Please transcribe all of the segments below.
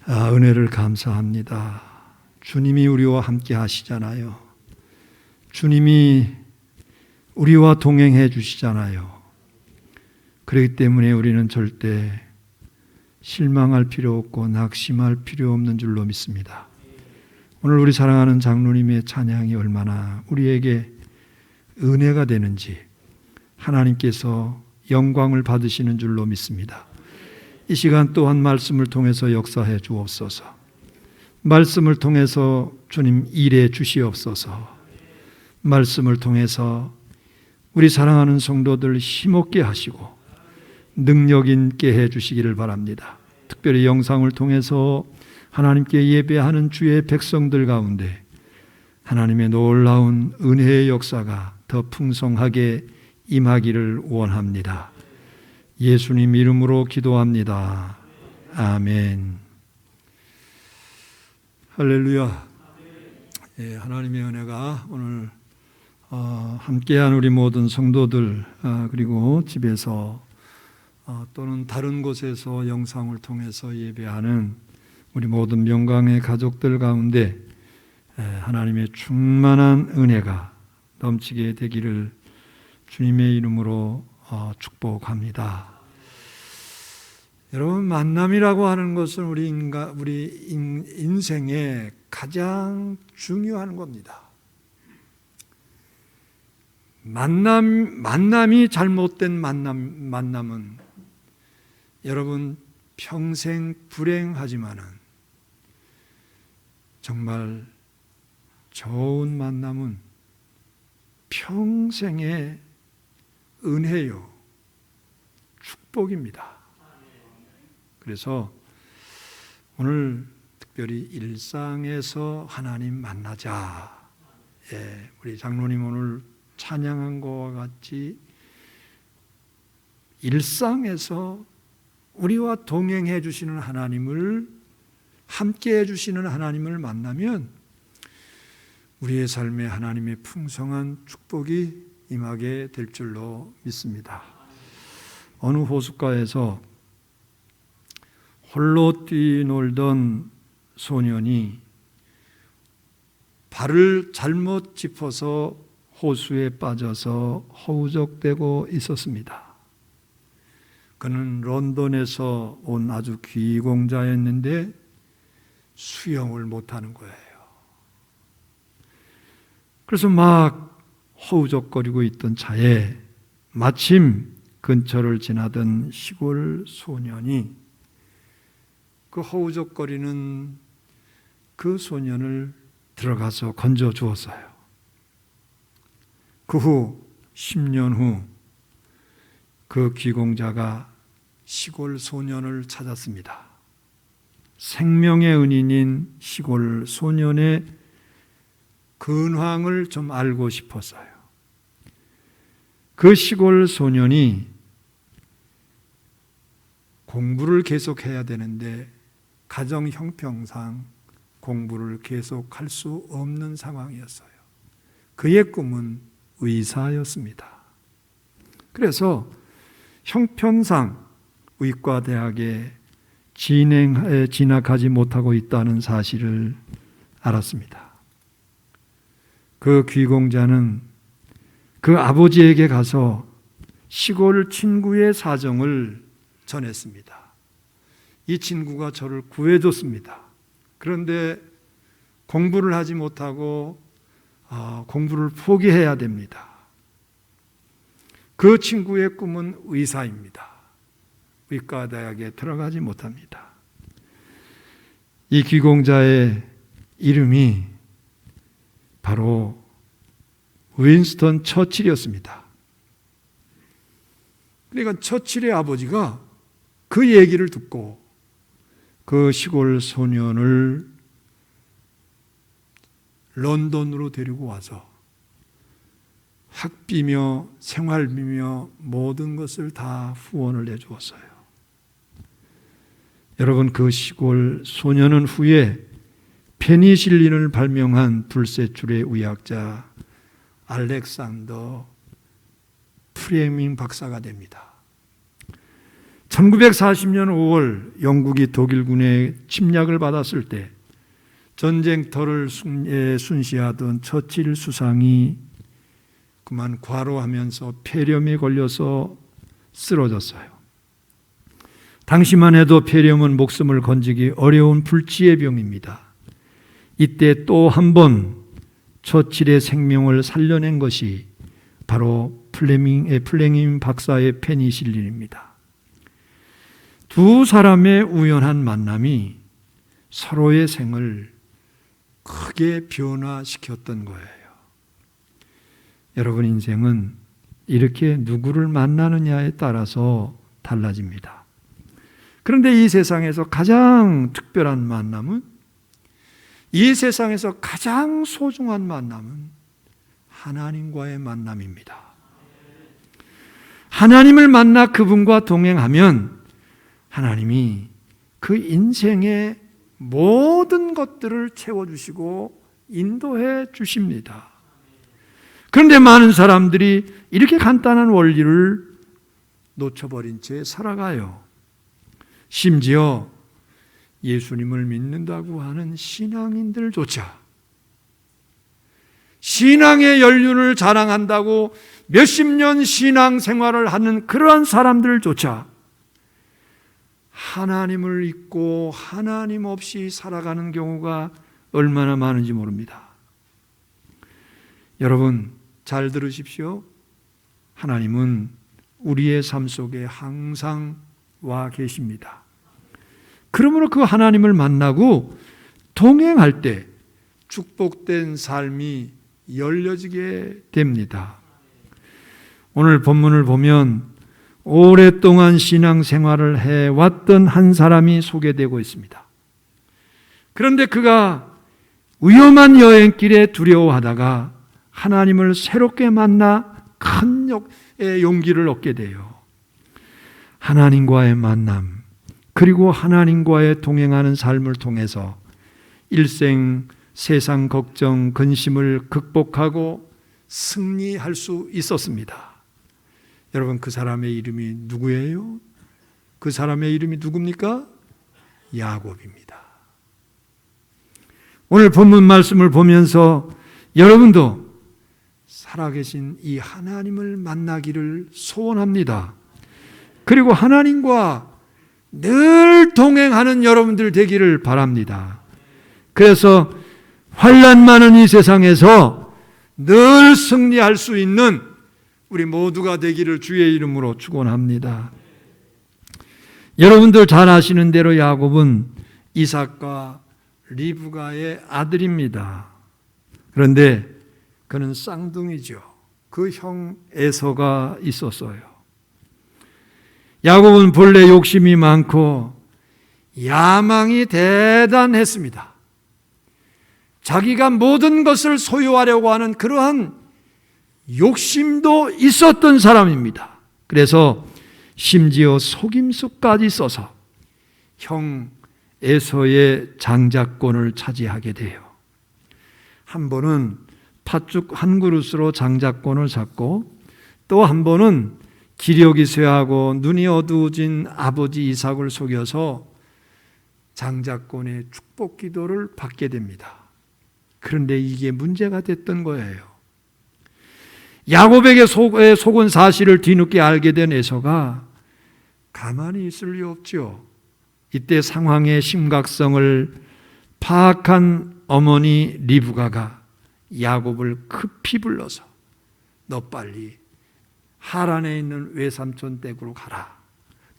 은혜를 감사합니다. 주님이 우리와 함께 하시잖아요. 주님이 우리와 동행해 주시잖아요. 그렇기 때문에 우리는 절대 실망할 필요 없고 낙심할 필요 없는 줄로 믿습니다. 오늘 우리 사랑하는 장로님의 찬양이 얼마나 우리에게 은혜가 되는지 하나님께서 영광을 받으시는 줄로 믿습니다. 이 시간 또한 말씀을 통해서 역사해 주옵소서. 말씀을 통해서 주님 일해 주시옵소서. 말씀을 통해서 우리 사랑하는 성도들 힘없게 하시고 능력 있게 해 주시기를 바랍니다. 특별히 영상을 통해서 하나님께 예배하는 주의 백성들 가운데 하나님의 놀라운 은혜의 역사가 더 풍성하게 임하기를 원합니다. 예수님 이름으로 기도합니다. 아멘. 할렐루야. 하나님의 은혜가 오늘 함께한 우리 모든 성도들 그리고 집에서 또는 다른 곳에서 영상을 통해서 예배하는 우리 모든 명강의 가족들 가운데 하나님의 충만한 은혜가 넘치게 되기를 주님의 이름으로 축복합니다. 여러분, 만남이라고 하는 것은 우리 인생에 가장 중요한 겁니다. 만남이 잘못된 만남은 여러분 평생 불행하지만은 정말 좋은 만남은 평생의 은혜요, 축복입니다. 그래서 오늘 특별히 일상에서 하나님 만나자. 우리 장로님 오늘 찬양한 것과 같이 일상에서 우리와 동행해 주시는 하나님을, 함께 해 주시는 하나님을 만나면 우리의 삶에 하나님의 풍성한 축복이 임하게 될 줄로 믿습니다. 어느 호숫가에서 홀로 뛰놀던 소년이 발을 잘못 짚어서 호수에 빠져서 허우적대고 있었습니다. 그는 런던에서 온 아주 귀공자였는데 수영을 못하는 거예요. 그래서 막 허우적거리고 있던 차에 마침 근처를 지나던 시골 소년이 그 허우적거리는 그 소년을 들어가서 건져 주었어요. 그 후 10년 후 그 귀공자가 시골 소년을 찾았습니다. 생명의 은인인 시골 소년의 근황을 좀 알고 싶었어요. 그 시골 소년이 공부를 계속해야 되는데 가정 형편상 공부를 계속할 수 없는 상황이었어요. 그의 꿈은 의사였습니다. 그래서 형편상 의과대학에 진학하지 못하고 있다는 사실을 알았습니다. 그 귀공자는 그 아버지에게 가서 시골 친구의 사정을 전했습니다. 이 친구가 저를 구해줬습니다. 그런데 공부를 하지 못하고 공부를 포기해야 됩니다. 그 친구의 꿈은 의사입니다. 의과대학에 들어가지 못합니다. 이 귀공자의 이름이 바로 윈스턴 처칠이었습니다. 그러니까 처칠의 아버지가 그 얘기를 듣고 그 시골 소년을 런던으로 데리고 와서 학비며 생활비며 모든 것을 다 후원을 해주었어요. 여러분, 그 시골 소년은 후에 페니실린을 발명한 불세출의 의학자 알렉산더 프레밍 박사가 됩니다. 1940년 5월 영국이 독일군의 침략을 받았을 때 전쟁터를 순시하던 처칠 수상이 그만 과로하면서 폐렴에 걸려서 쓰러졌어요. 당시만 해도 폐렴은 목숨을 건지기 어려운 불치의 병입니다. 이때 또 한 번 처칠의 생명을 살려낸 것이 바로 플레밍 박사의 페니실린입니다. 두 사람의 우연한 만남이 서로의 생을 크게 변화시켰던 거예요. 여러분, 인생은 이렇게 누구를 만나느냐에 따라서 달라집니다. 그런데 이 세상에서 가장 특별한 만남은, 이 세상에서 가장 소중한 만남은 하나님과의 만남입니다. 하나님을 만나 그분과 동행하면 하나님이 그 인생의 모든 것들을 채워주시고 인도해 주십니다. 그런데 많은 사람들이 이렇게 간단한 원리를 놓쳐버린 채 살아가요. 심지어 예수님을 믿는다고 하는 신앙인들조차, 신앙의 연륜을 자랑한다고 몇십 년 신앙 생활을 하는 그러한 사람들조차 하나님을 잊고 하나님 없이 살아가는 경우가 얼마나 많은지 모릅니다. 여러분, 잘 들으십시오. 하나님은 우리의 삶 속에 항상 와 계십니다. 그러므로 그 하나님을 만나고 동행할 때 축복된 삶이 열려지게 됩니다. 오늘 본문을 보면 오랫동안 신앙생활을 해왔던 한 사람이 소개되고 있습니다. 그런데 그가 위험한 여행길에 두려워하다가 하나님을 새롭게 만나 큰 용기를 얻게 돼요. 하나님과의 만남, 그리고 하나님과의 동행하는 삶을 통해서 일생 세상 걱정, 근심을 극복하고 승리할 수 있었습니다. 여러분, 그 사람의 이름이 누구예요? 그 사람의 이름이 누굽니까? 야곱입니다. 오늘 본문 말씀을 보면서 여러분도 살아계신 이 하나님을 만나기를 소원합니다. 그리고 하나님과 늘 동행하는 여러분들 되기를 바랍니다. 그래서 환난 많은 이 세상에서 늘 승리할 수 있는 우리 모두가 되기를 주의 이름으로 축원합니다. 여러분들 잘 아시는 대로 야곱은 이삭과 리브가의 아들입니다. 그런데 그는 쌍둥이죠. 그 형 에서가 있었어요. 야곱은 본래 욕심이 많고 야망이 대단했습니다. 자기가 모든 것을 소유하려고 하는 그러한 욕심도 있었던 사람입니다. 그래서 심지어 속임수까지 써서 형 에서의 장자권을 차지하게 돼요. 한 번은 팥죽 한 그릇으로 장자권을 잡고, 또 한 번은 기력이 쇠하고 눈이 어두워진 아버지 이삭을 속여서 장자권의 축복 기도를 받게 됩니다. 그런데 이게 문제가 됐던 거예요. 야곱에게 속은 사실을 뒤늦게 알게 된 에서가 가만히 있을 리 없죠. 이때 상황의 심각성을 파악한 어머니 리브가가 야곱을 급히 불러서 너 빨리 하란에 있는 외삼촌 댁으로 가라.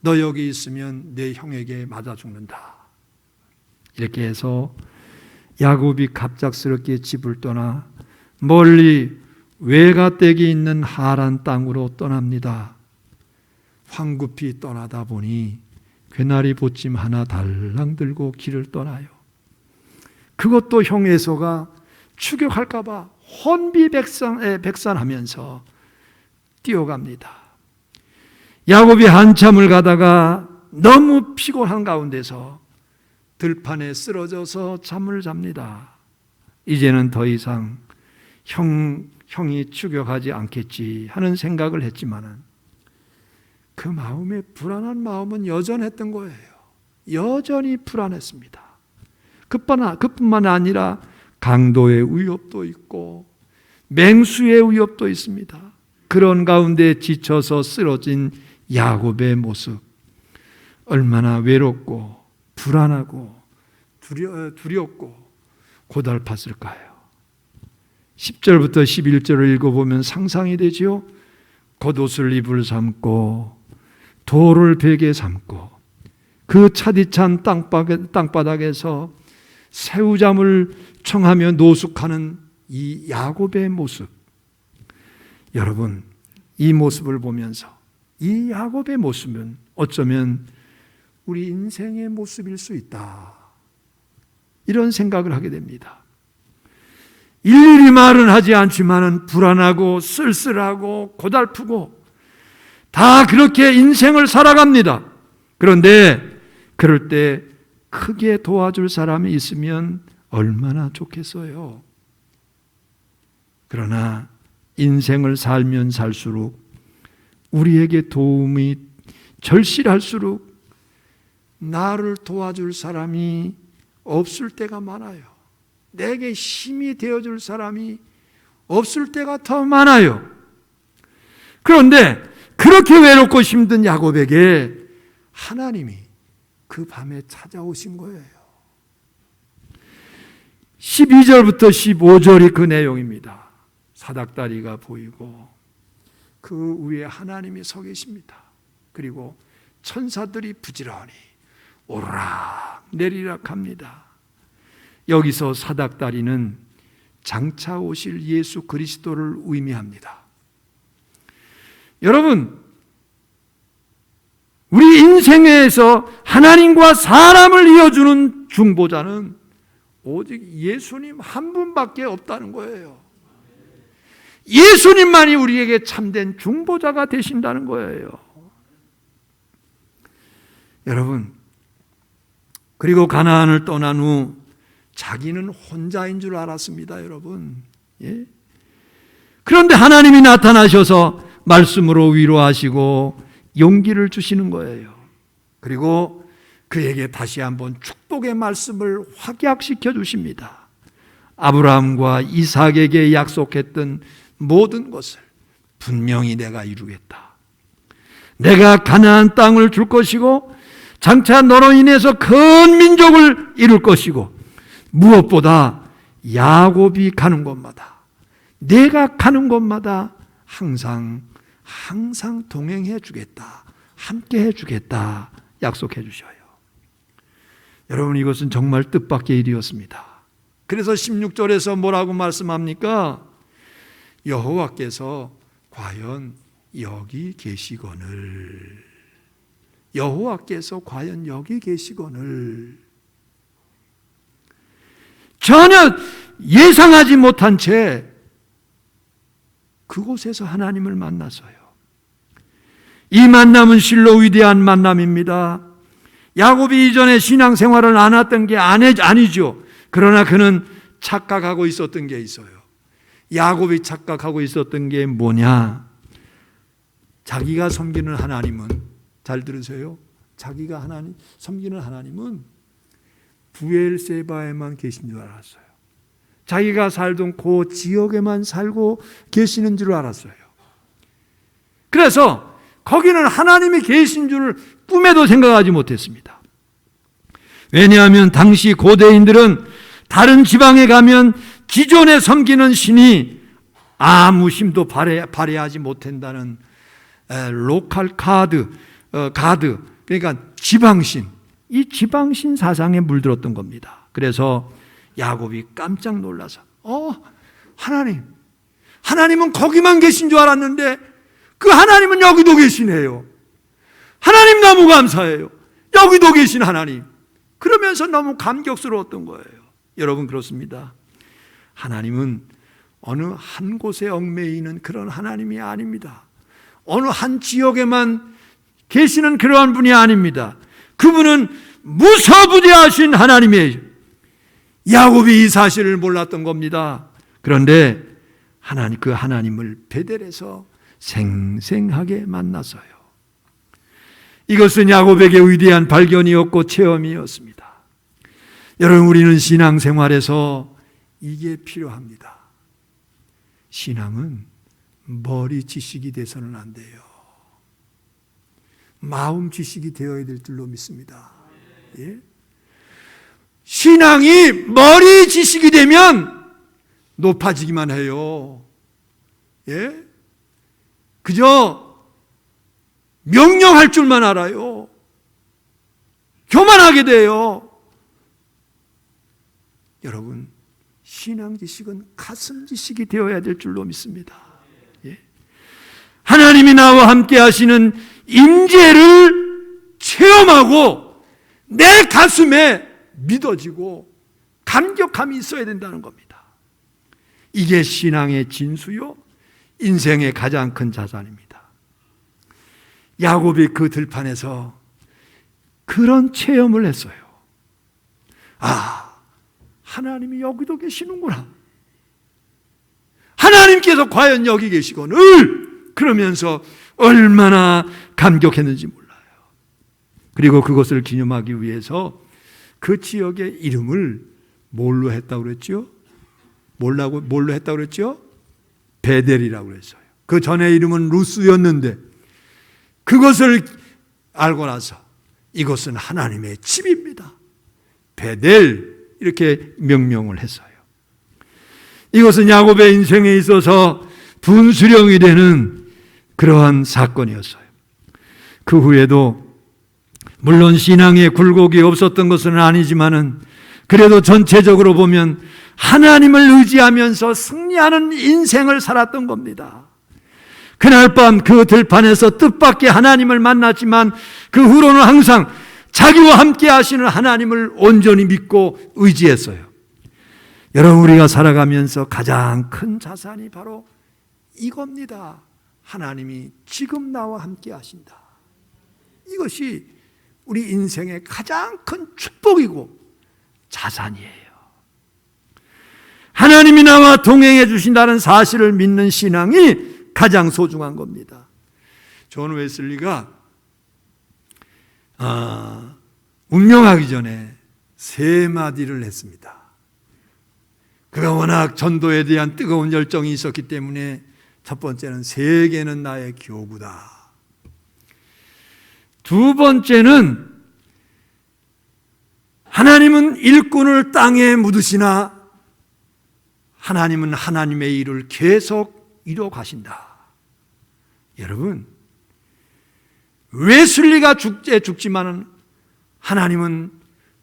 너 여기 있으면 내 형에게 맞아 죽는다. 이렇게 해서 야곱이 갑작스럽게 집을 떠나 멀리 외가댁이 있는 하란 땅으로 떠납니다. 황급히 떠나다 보니 괴나리 보침 하나 달랑 들고 길을 떠나요. 그것도 형 에서가 추격할까 봐 혼비백산하면서 뛰어갑니다. 야곱이 한참을 가다가 너무 피곤한 가운데서 들판에 쓰러져서 잠을 잡니다. 이제는 더 이상 형이 추격하지 않겠지 하는 생각을 했지만은 그 마음에 불안한 마음은 여전했던 거예요. 여전히 불안했습니다. 그뿐만 아니라 강도의 위협도 있고 맹수의 위협도 있습니다. 그런 가운데 지쳐서 쓰러진 야곱의 모습, 얼마나 외롭고 불안하고 두렵고 고달팠을까요? 10절부터 11절을 읽어보면 상상이 되지요. 겉옷을 이불 삼고 돌을 베개 삼고 그 차디찬 땅바닥에서 새우잠을 청하며 노숙하는 이 야곱의 모습. 여러분, 이 모습을 보면서 이 야곱의 모습은 어쩌면 우리 인생의 모습일 수 있다, 이런 생각을 하게 됩니다. 일일이 말은 하지 않지만은 불안하고 쓸쓸하고 고달프고 다 그렇게 인생을 살아갑니다. 그런데 그럴 때 크게 도와줄 사람이 있으면 얼마나 좋겠어요. 그러나 인생을 살면 살수록 우리에게 도움이 절실할수록 나를 도와줄 사람이 없을 때가 많아요. 내게 힘이 되어줄 사람이 없을 때가 더 많아요. 그런데 그렇게 외롭고 힘든 야곱에게 하나님이 그 밤에 찾아오신 거예요. 12절부터 15절이 그 내용입니다. 사닥다리가 보이고 그 위에 하나님이 서 계십니다. 그리고 천사들이 부지런히 오르락 내리락 합니다. 여기서 사닥다리는 장차 오실 예수 그리스도를 의미합니다. 여러분, 우리 인생에서 하나님과 사람을 이어주는 중보자는 오직 예수님 한 분밖에 없다는 거예요. 예수님만이 우리에게 참된 중보자가 되신다는 거예요. 여러분, 그리고 가나안을 떠난 후 자기는 혼자인 줄 알았습니다, 여러분. 예? 그런데 하나님이 나타나셔서 말씀으로 위로하시고 용기를 주시는 거예요. 그리고 그에게 다시 한번 축복의 말씀을 확약시켜 주십니다. 아브라함과 이삭에게 약속했던 모든 것을 분명히 내가 이루겠다. 내가 가나안 땅을 줄 것이고 장차 너로 인해서 큰 민족을 이룰 것이고 무엇보다 야곱이 가는 곳마다, 내가 가는 곳마다 항상 동행해 주겠다, 함께 해 주겠다 약속해 주셔요. 여러분, 이것은 정말 뜻밖의 일이었습니다. 그래서 16절에서 뭐라고 말씀합니까? 여호와께서 과연 여기 계시거늘, 여호와께서 과연 여기 계시거늘. 전혀 예상하지 못한 채 그곳에서 하나님을 만났어요. 이 만남은 실로 위대한 만남입니다. 야곱이 이전에 신앙생활을 안 했던 게 아니죠. 그러나 그는 착각하고 있었던 게 있어요. 야곱이 착각하고 있었던 게 뭐냐? 자기가 섬기는 하나님은, 잘 들으세요, 자기가 섬기는 하나님은 부엘세바에만 계신 줄 알았어요. 자기가 살던 그 지역에만 살고 계시는 줄 알았어요. 그래서 거기는 하나님이 계신 줄 꿈에도 생각하지 못했습니다. 왜냐하면 당시 고대인들은 다른 지방에 가면 기존에 섬기는 신이 아무 힘도 발휘하지 못한다는 로컬 가드, 그러니까 지방신, 이 지방신 사상에 물들었던 겁니다. 그래서 야곱이 깜짝 놀라서 하나님은 거기만 계신 줄 알았는데 그 하나님은 여기도 계시네요. 하나님 너무 감사해요. 여기도 계신 하나님. 그러면서 너무 감격스러웠던 거예요. 여러분, 그렇습니다. 하나님은 어느 한 곳에 얽매이는 그런 하나님이 아닙니다. 어느 한 지역에만 계시는 그러한 분이 아닙니다. 그분은 무서부지하신 하나님이에요. 야곱이 이 사실을 몰랐던 겁니다. 그런데 그 하나님을 베델에서 생생하게 만나서요. 이것은 야곱에게 위대한 발견이었고 체험이었습니다. 여러분, 우리는 신앙생활에서 이게 필요합니다. 신앙은 머리 지식이 돼서는 안 돼요. 마음 지식이 되어야 될 줄로 믿습니다. 예? 신앙이 머리 지식이 되면 높아지기만 해요. 예? 그저 명령할 줄만 알아요. 교만하게 돼요. 여러분, 신앙 지식은 가슴 지식이 되어야 될 줄로 믿습니다. 예? 하나님이 나와 함께 하시는 임재를 체험하고 내 가슴에 믿어지고 감격함이 있어야 된다는 겁니다. 이게 신앙의 진수요, 인생의 가장 큰 자산입니다. 야곱이 그 들판에서 그런 체험을 했어요. 아, 하나님이 여기도 계시는구나. 하나님께서 과연 여기 계시거늘, 그러면서 얼마나 감격했는지 몰라요. 그리고 그것을 기념하기 위해서 그 지역의 이름을 뭘로 했다고 그랬죠? 뭘로 했다고 그랬죠? 베델이라고 그랬어요. 그 전에 이름은 루스였는데 그것을 알고 나서 이것은 하나님의 집입니다. 베델, 이렇게 명명을 했어요. 이것은 야곱의 인생에 있어서 분수령이 되는 그러한 사건이었어요. 그 후에도 물론 신앙의 굴곡이 없었던 것은 아니지만은 그래도 전체적으로 보면 하나님을 의지하면서 승리하는 인생을 살았던 겁니다. 그날 밤 그 들판에서 뜻밖의 하나님을 만났지만 그 후로는 항상 자기와 함께 하시는 하나님을 온전히 믿고 의지했어요. 여러분, 우리가 살아가면서 가장 큰 자산이 바로 이겁니다. 하나님이 지금 나와 함께 하신다. 이것이 우리 인생의 가장 큰 축복이고 자산이에요. 하나님이 나와 동행해 주신다는 사실을 믿는 신앙이 가장 소중한 겁니다. 존 웨슬리가 운명하기 전에 3마디를 했습니다. 그가 워낙 전도에 대한 뜨거운 열정이 있었기 때문에 첫 번째는 세계는 나의 교구다. 두 번째는 하나님은 일꾼을 땅에 묻으시나 하나님은 하나님의 일을 계속 이뤄 가신다. 여러분, 웨슬리가 죽지만은 하나님은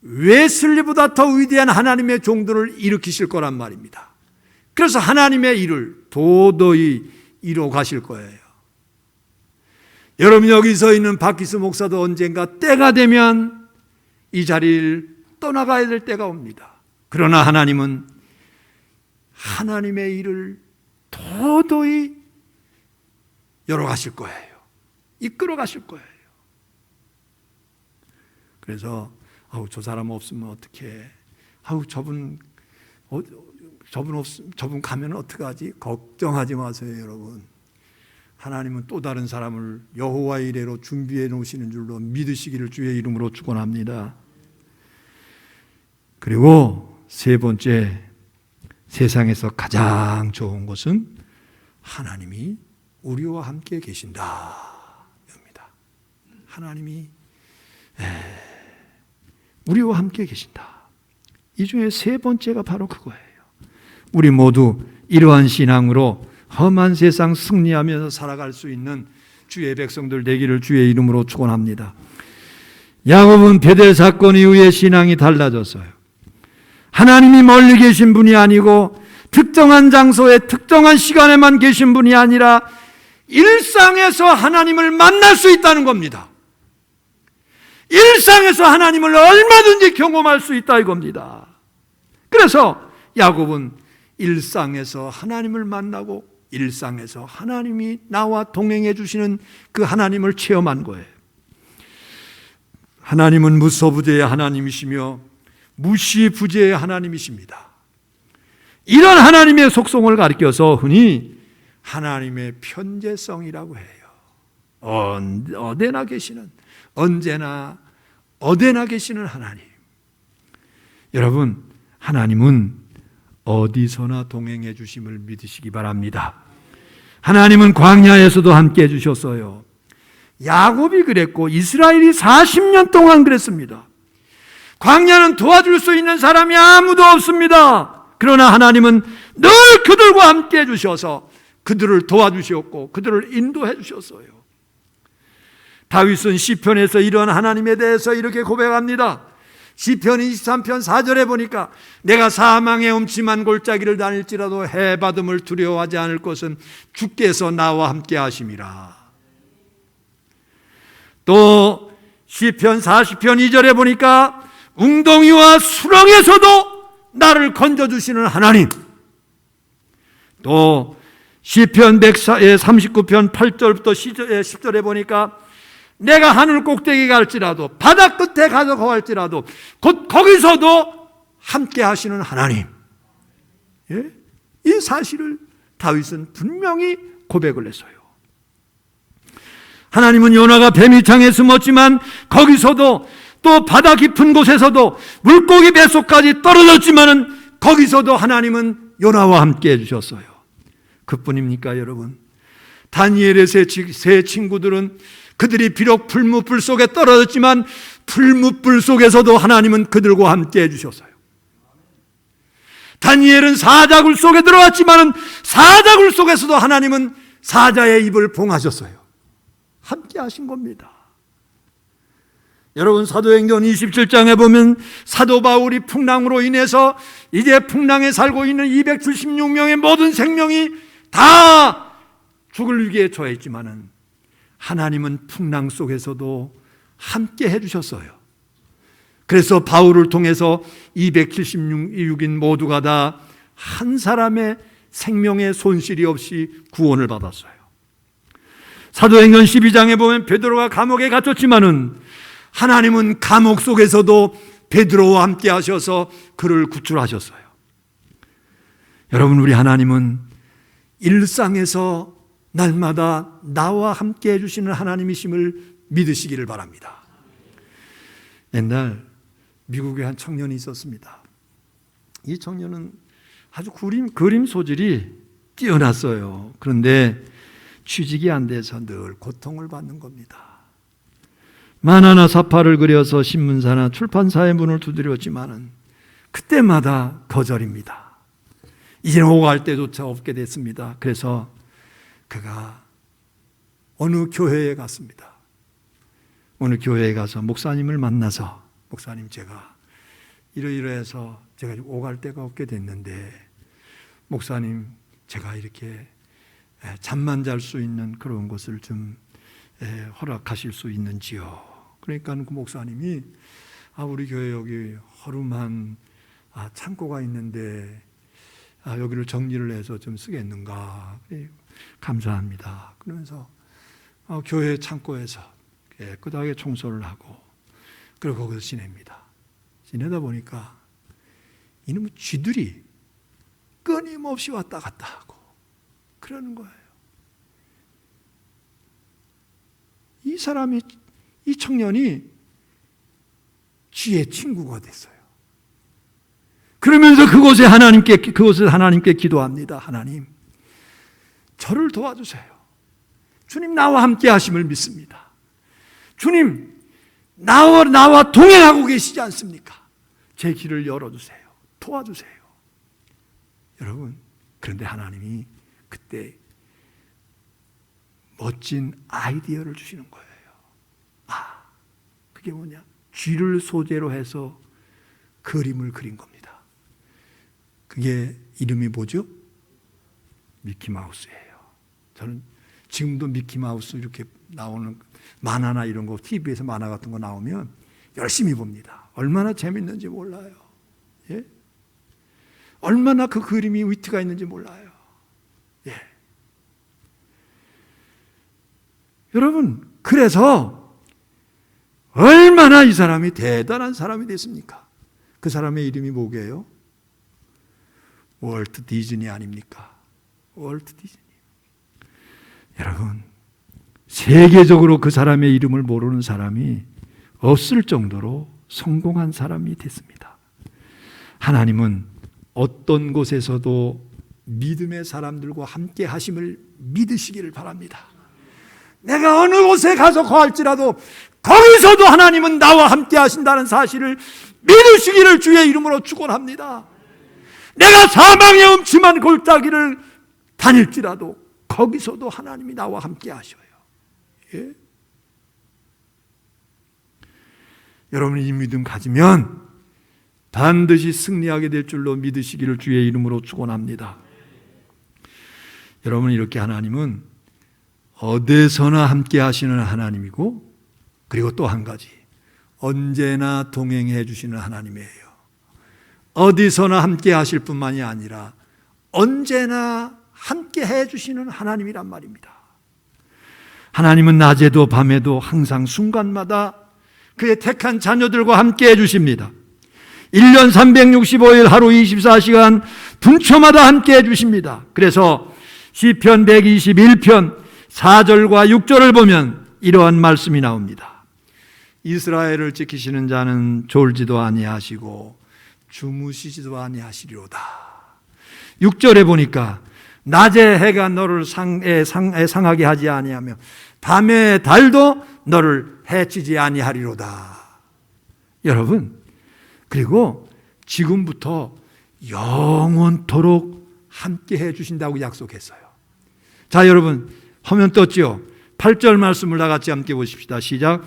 웨슬리보다 더 위대한 하나님의 종들을 일으키실 거란 말입니다. 그래서 하나님의 일을 도저히 이뤄 가실 거예요. 여러분, 여기 서 있는 박기수 목사도 언젠가 때가 되면 이 자리를 떠나가야 될 때가 옵니다. 그러나 하나님은 하나님의 일을 도저히 열어 가실 거예요. 이끌어 가실 거예요. 그래서 저 사람 없으면 어떡해? 저분 가면 어떡하지? 걱정하지 마세요, 여러분. 하나님은 또 다른 사람을 여호와 이레로 준비해 놓으시는 줄로 믿으시기를 주의 이름으로 축원합니다. 그리고 세 번째, 세상에서 가장 좋은 것은 하나님이 우리와 함께 계신다. 입니다. 하나님이 우리와 함께 계신다. 이 중에 세 번째가 바로 그거예요. 우리 모두 이러한 신앙으로 험한 세상 승리하면서 살아갈 수 있는 주의 백성들 되기를 주의 이름으로 축원합니다. 야곱은 베델 사건 이후에 신앙이 달라졌어요. 하나님이 멀리 계신 분이 아니고 특정한 장소에 특정한 시간에만 계신 분이 아니라 일상에서 하나님을 만날 수 있다는 겁니다. 일상에서 하나님을 얼마든지 경험할 수 있다 이겁니다. 그래서 야곱은 일상에서 하나님을 만나고 일상에서 하나님이 나와 동행해 주시는 그 하나님을 체험한 거예요. 하나님은 무소부재의 하나님이시며 무시부재의 하나님이십니다. 이런 하나님의 속성을 가리켜서 흔히 하나님의 편재성이라고 해요. 어디나 계시는, 언제나 어디나 계시는 하나님. 여러분, 하나님은 어디서나 동행해 주심을 믿으시기 바랍니다. 하나님은 광야에서도 함께 해주셨어요. 야곱이 그랬고 이스라엘이 40년 동안 그랬습니다. 광야는 도와줄 수 있는 사람이 아무도 없습니다. 그러나 하나님은 늘 그들과 함께 해주셔서 그들을 도와주셨고 그들을 인도해 주셨어요. 다윗은 시편에서 이런 하나님에 대해서 이렇게 고백합니다. 시편 23편 4절에 보니까 내가 사망의 음침한 골짜기를 다닐지라도 해받음을 두려워하지 않을 것은 주께서 나와 함께 하심이라. 또 시편 40편 2절에 보니까 웅덩이와 수렁에서도 나를 건져주시는 하나님. 또 시편 139편 8절부터 10절에 보니까 내가 하늘 꼭대기에 갈지라도 바다 끝에 가서 거할지라도 곧 거기서도 함께 하시는 하나님. 예? 이 사실을 다윗은 분명히 고백을 했어요. 하나님은 요나가 뱀이 창에 숨었지만 거기서도 또 바다 깊은 곳에서도 물고기 뱃속까지 떨어졌지만은 거기서도 하나님은 요나와 함께 해주셨어요. 그뿐입니까 여러분? 다니엘의 세 친구들은 그들이 비록 풀무불 속에 떨어졌지만 풀무불 속에서도 하나님은 그들과 함께 해주셨어요. 다니엘은 사자굴 속에 들어왔지만 사자굴 속에서도 하나님은 사자의 입을 봉하셨어요. 함께 하신 겁니다. 여러분, 사도행전 27장에 보면 사도 바울이 풍랑으로 인해서 이제 풍랑에 살고 있는 276명의 모든 생명이 다 죽을 위기에 처했지만은 하나님은 풍랑 속에서도 함께 해주셨어요. 그래서 바울을 통해서 276인 모두가 다 한 사람의 생명의 손실이 없이 구원을 받았어요. 사도행전 12장에 보면 베드로가 감옥에 갇혔지만은 하나님은 감옥 속에서도 베드로와 함께 하셔서 그를 구출하셨어요. 여러분, 우리 하나님은 일상에서 날마다 나와 함께 해주시는 하나님이심을 믿으시기를 바랍니다. 옛날 미국에 한 청년이 있었습니다. 이 청년은 아주 그림 소질이 뛰어났어요. 그런데 취직이 안 돼서 늘 고통을 받는 겁니다. 만화나 사파를 그려서 신문사나 출판사의 문을 두드렸지만은 그때마다 거절입니다. 이제는 오갈 때조차 없게 됐습니다. 그래서 그가 어느 교회에 갔습니다. 어느 교회에 가서 목사님을 만나서 목사님, 제가 이러이러해서 제가 오갈 데가 없게 됐는데 목사님, 제가 이렇게 잠만 잘 수 있는 그런 곳을 좀 허락하실 수 있는지요. 그러니까 그 목사님이 우리 교회 여기 허름한 창고가 있는데 여기를 정리를 해서 좀 쓰겠는가. 감사합니다. 그러면서 교회 창고에서 깨끗하게 청소를 하고 그리고 거기서 지냅니다. 지내다 보니까 이놈의 쥐들이 끊임없이 왔다 갔다 하고 그러는 거예요. 이 청년이 쥐의 친구가 됐어요. 그러면서 그곳에 하나님께 기도합니다. 하나님, 저를 도와주세요. 주님, 나와 함께 하심을 믿습니다. 주님, 나와 동행하고 계시지 않습니까? 제 길을 열어주세요. 도와주세요. 여러분, 그런데 하나님이 그때 멋진 아이디어를 주시는 거예요. 그게 뭐냐? 쥐를 소재로 해서 그림을 그린 겁니다. 그게 이름이 뭐죠? 미키마우스예요. 저는 지금도 미키마우스 이렇게 나오는 만화나 이런 거, TV에서 만화 같은 거 나오면 열심히 봅니다. 얼마나 재밌는지 몰라요. 예? 얼마나 그 그림이 위트가 있는지 몰라요. 예. 여러분, 그래서 얼마나 이 사람이 대단한 사람이 됐습니까? 그 사람의 이름이 뭐게요? 월트 디즈니 아닙니까? 월트 디즈니. 여러분, 세계적으로 그 사람의 이름을 모르는 사람이 없을 정도로 성공한 사람이 됐습니다. 하나님은 어떤 곳에서도 믿음의 사람들과 함께 하심을 믿으시기를 바랍니다. 내가 어느 곳에 가서 거할지라도 거기서도 하나님은 나와 함께 하신다는 사실을 믿으시기를 주의 이름으로 축원합니다. 내가 사망의 음침한 골짜기를 다닐지라도 거기서도 하나님이 나와 함께 하셔요. 예? 여러분이 이 믿음 가지면 반드시 승리하게 될 줄로 믿으시기를 주의 이름으로 축원합니다. 여러분, 이렇게 하나님은 어디서나 함께 하시는 하나님이고, 그리고 또 한 가지, 언제나 동행해 주시는 하나님이에요. 어디서나 함께 하실 뿐만이 아니라 언제나 함께 해 주시는 하나님이란 말입니다. 하나님은 낮에도 밤에도 항상 순간마다 그의 택한 자녀들과 함께 해 주십니다. 1년 365일 하루 24시간 분초마다 함께 해 주십니다. 그래서 시편 121편 4절과 6절을 보면 이러한 말씀이 나옵니다. 이스라엘을 지키시는 자는 졸지도 아니하시고 주무시지도 아니하시리로다. 6절에 보니까 낮에 해가 너를 상하게 하지 아니하며 밤에 달도 너를 해치지 아니하리로다. 여러분, 그리고 지금부터 영원토록 함께 해 주신다고 약속했어요. 자, 여러분, 화면 떴죠? 8절 말씀을 다 같이 함께 보십시다. 시작.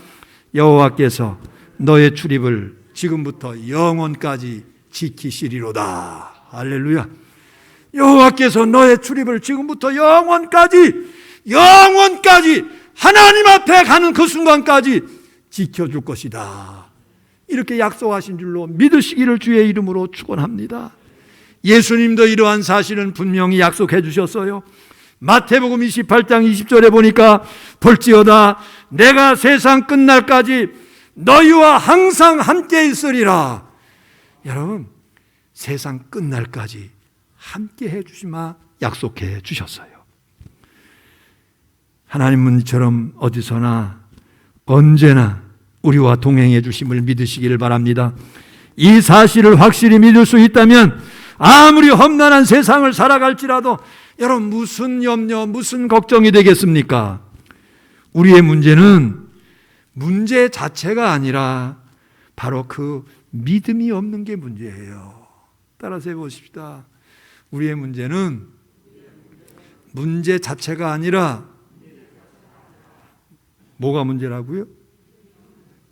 여호와께서 너의 출입을 지금부터 영원까지 지키시리로다. 할렐루야. 여호와께서 너의 출입을 지금부터 영원까지 하나님 앞에 가는 그 순간까지 지켜줄 것이다. 이렇게 약속하신 줄로 믿으시기를 주의 이름으로 축원합니다. 예수님도 이러한 사실은 분명히 약속해 주셨어요. 마태복음 28장 20절에 보니까 볼지어다 내가 세상 끝날까지 너희와 항상 함께 있으리라. 여러분, 세상 끝날까지 함께 해 주시마 약속해 주셨어요. 하나님은 이처럼 어디서나 언제나 우리와 동행해 주심을 믿으시기를 바랍니다. 이 사실을 확실히 믿을 수 있다면 아무리 험난한 세상을 살아갈지라도 여러분, 무슨 염려, 무슨 걱정이 되겠습니까? 우리의 문제는 문제 자체가 아니라 바로 그 믿음이 없는 게 문제예요. 따라서 해보십시다. 우리의 문제는 문제 자체가 아니라 뭐가 문제라고요?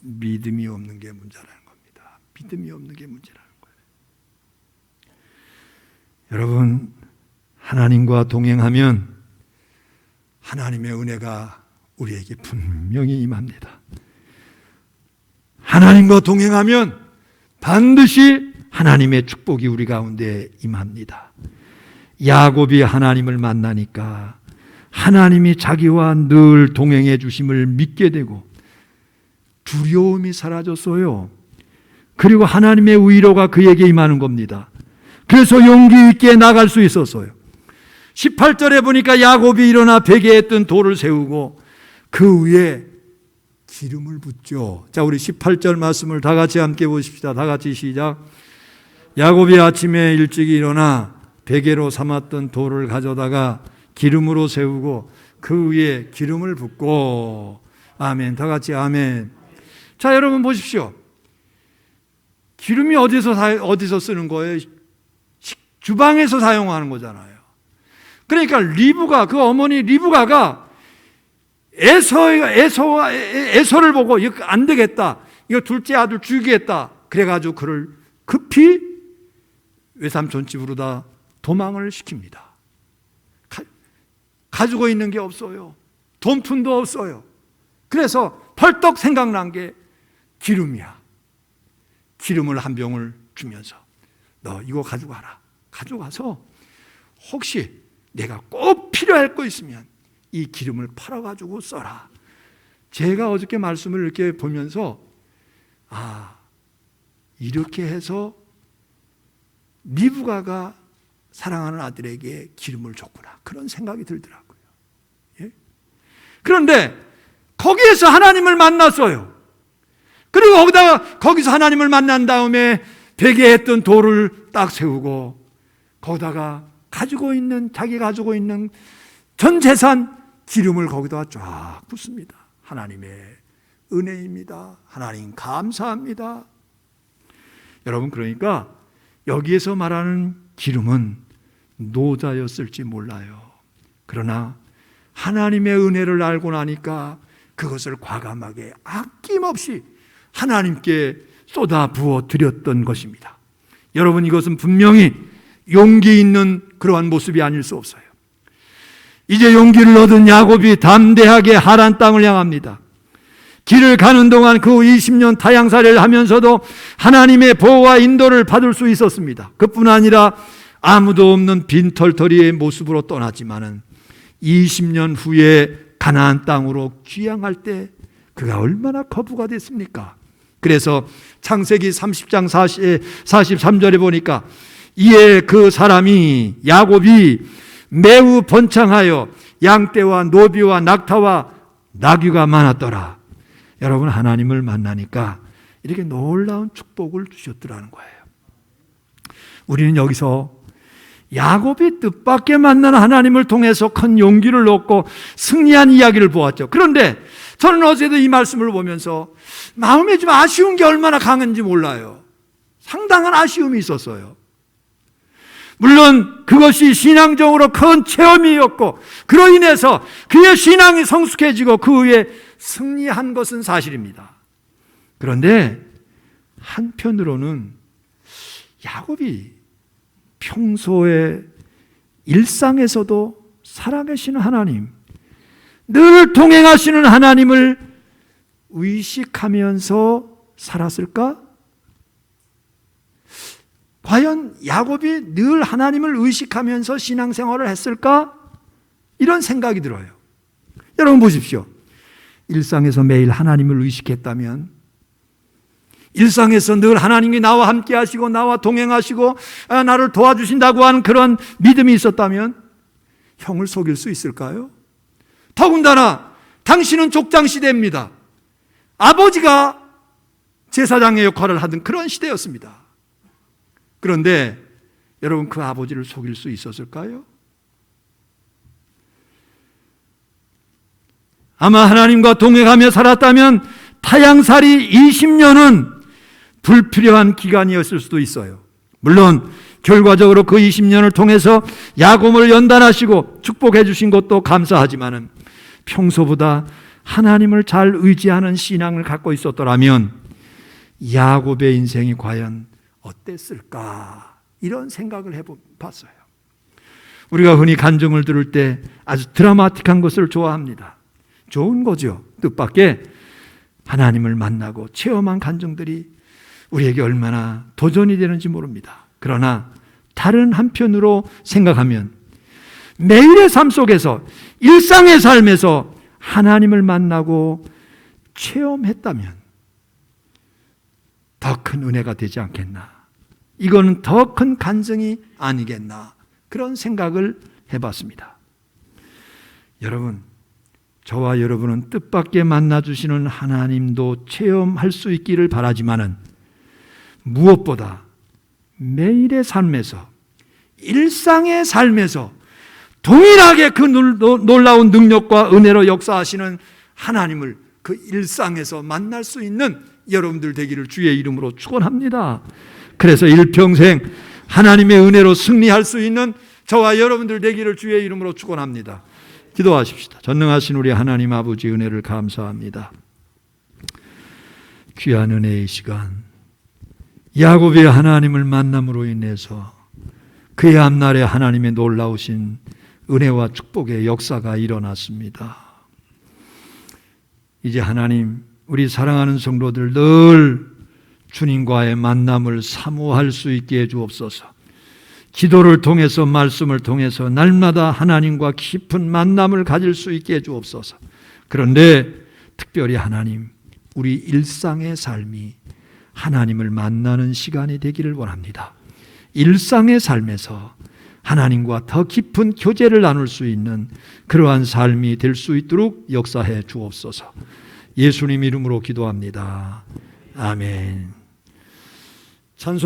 믿음이 없는 게 문제라는 겁니다. 믿음이 없는 게 문제라는 거예요. 여러분, 하나님과 동행하면 하나님의 은혜가 우리에게 분명히 임합니다. 하나님과 동행하면 반드시 하나님의 축복이 우리 가운데 임합니다. 야곱이 하나님을 만나니까 하나님이 자기와 늘 동행해 주심을 믿게 되고 두려움이 사라졌어요. 그리고 하나님의 위로가 그에게 임하는 겁니다. 그래서 용기 있게 나갈 수 있었어요. 18절에 보니까 야곱이 일어나 베개에 뜬 돌을 세우고 그 위에 기름을 붓죠. 자, 우리 18절 말씀을 다 같이 함께 보십시다. 다 같이 시작. 야곱이 아침에 일찍 일어나 베개로 삼았던 돌을 가져다가 기름으로 세우고 그 위에 기름을 붓고. 아멘. 다 같이 아멘. 자, 여러분 보십시오. 기름이 어디서 쓰는 거예요? 주방에서 사용하는 거잖아요. 그러니까 리브가, 그 어머니 리브가가 에서를 보고 이거 안 되겠다, 이거 둘째 아들 죽이겠다, 그래가지고 그를 급히 외삼촌 집으로 다 도망을 시킵니다. 가지고 있는 게 없어요. 돈푼도 없어요. 그래서 펄떡 생각난 게 기름이야. 기름을 한 병을 주면서 너 이거 가져가라. 가져가서 혹시 내가 꼭 필요할 거 있으면 이 기름을 팔아가지고 써라. 제가 어저께 말씀을 이렇게 보면서 이렇게 해서 리브가가 사랑하는 아들에게 기름을 줬구나, 그런 생각이 들더라고요. 예? 그런데 거기에서 하나님을 만났어요. 그리고 거기서 하나님을 만난 다음에 베개에 했던 돌을 딱 세우고 거기다가 자기가 가지고 있는 전 재산 기름을 거기다가 쫙 붓습니다. 하나님의 은혜입니다. 하나님 감사합니다. 여러분, 그러니까 여기에서 말하는 기름은 노자였을지 몰라요. 그러나 하나님의 은혜를 알고 나니까 그것을 과감하게 아낌없이 하나님께 쏟아 부어 드렸던 것입니다. 여러분, 이것은 분명히 용기 있는 그러한 모습이 아닐 수 없어요. 이제 용기를 얻은 야곱이 담대하게 하란 땅을 향합니다. 길을 가는 동안 그 20년 타향살이를 하면서도 하나님의 보호와 인도를 받을 수 있었습니다. 그뿐 아니라 아무도 없는 빈털터리의 모습으로 떠나지만은 20년 후에 가나안 땅으로 귀향할 때 그가 얼마나 거부가 됐습니까? 그래서 창세기 30장 43절에 보니까 이에 그 사람이 야곱이 매우 번창하여 양떼와 노비와 낙타와 나귀가 많았더라. 여러분, 하나님을 만나니까 이렇게 놀라운 축복을 주셨더라는 거예요. 우리는 여기서 야곱이 뜻밖의 만난 하나님을 통해서 큰 용기를 얻고 승리한 이야기를 보았죠. 그런데 저는 어제도 이 말씀을 보면서 마음에 좀 아쉬운 게 얼마나 강한지 몰라요. 상당한 아쉬움이 있었어요. 물론 그것이 신앙적으로 큰 체험이었고 그로 인해서 그의 신앙이 성숙해지고 그 후에 승리한 것은 사실입니다. 그런데 한편으로는 야곱이 평소에 일상에서도 살아계시는 하나님, 늘 동행하시는 하나님을 의식하면서 살았을까? 과연 야곱이 늘 하나님을 의식하면서 신앙생활을 했을까? 이런 생각이 들어요. 여러분 보십시오. 일상에서 매일 하나님을 의식했다면, 일상에서 늘 하나님이 나와 함께 하시고 나와 동행하시고 나를 도와주신다고 하는 그런 믿음이 있었다면 형을 속일 수 있을까요? 더군다나 당신은 족장시대입니다. 아버지가 제사장의 역할을 하던 그런 시대였습니다. 그런데 여러분, 그 아버지를 속일 수 있었을까요? 아마 하나님과 동행하며 살았다면 타향살이 20년은 불필요한 기간이었을 수도 있어요. 물론 결과적으로 그 20년을 통해서 야곱을 연단하시고 축복해 주신 것도 감사하지만은 평소보다 하나님을 잘 의지하는 신앙을 갖고 있었더라면 야곱의 인생이 과연 어땠을까? 이런 생각을 해봤어요. 우리가 흔히 간증을 들을 때 아주 드라마틱한 것을 좋아합니다. 좋은 거죠. 뜻밖의 하나님을 만나고 체험한 간증들이 우리에게 얼마나 도전이 되는지 모릅니다. 그러나 다른 한편으로 생각하면 매일의 삶 속에서, 일상의 삶에서 하나님을 만나고 체험했다면 더 큰 은혜가 되지 않겠나. 이거는 더 큰 간증이 아니겠나. 그런 생각을 해봤습니다. 여러분, 저와 여러분은 뜻밖의 만나주시는 하나님도 체험할 수 있기를 바라지만은 무엇보다 매일의 삶에서, 일상의 삶에서 동일하게 그 놀라운 능력과 은혜로 역사하시는 하나님을 그 일상에서 만날 수 있는 여러분들 되기를 주의 이름으로 축원합니다. 그래서 일평생 하나님의 은혜로 승리할 수 있는 저와 여러분들 되기를 주의 이름으로 축원합니다. 기도하십시다. 전능하신 우리 하나님 아버지, 은혜를 감사합니다. 귀한 은혜의 시간, 야곱의 하나님을 만남으로 인해서 그의 앞날에 하나님의 놀라우신 은혜와 축복의 역사가 일어났습니다. 이제 하나님, 우리 사랑하는 성도들 늘 주님과의 만남을 사모할 수 있게 해주옵소서. 기도를 통해서, 말씀을 통해서 날마다 하나님과 깊은 만남을 가질 수 있게 해주옵소서. 그런데 특별히 하나님, 우리 일상의 삶이 하나님을 만나는 시간이 되기를 원합니다. 일상의 삶에서 하나님과 더 깊은 교제를 나눌 수 있는 그러한 삶이 될 수 있도록 역사해 주옵소서. 예수님 이름으로 기도합니다. 아멘.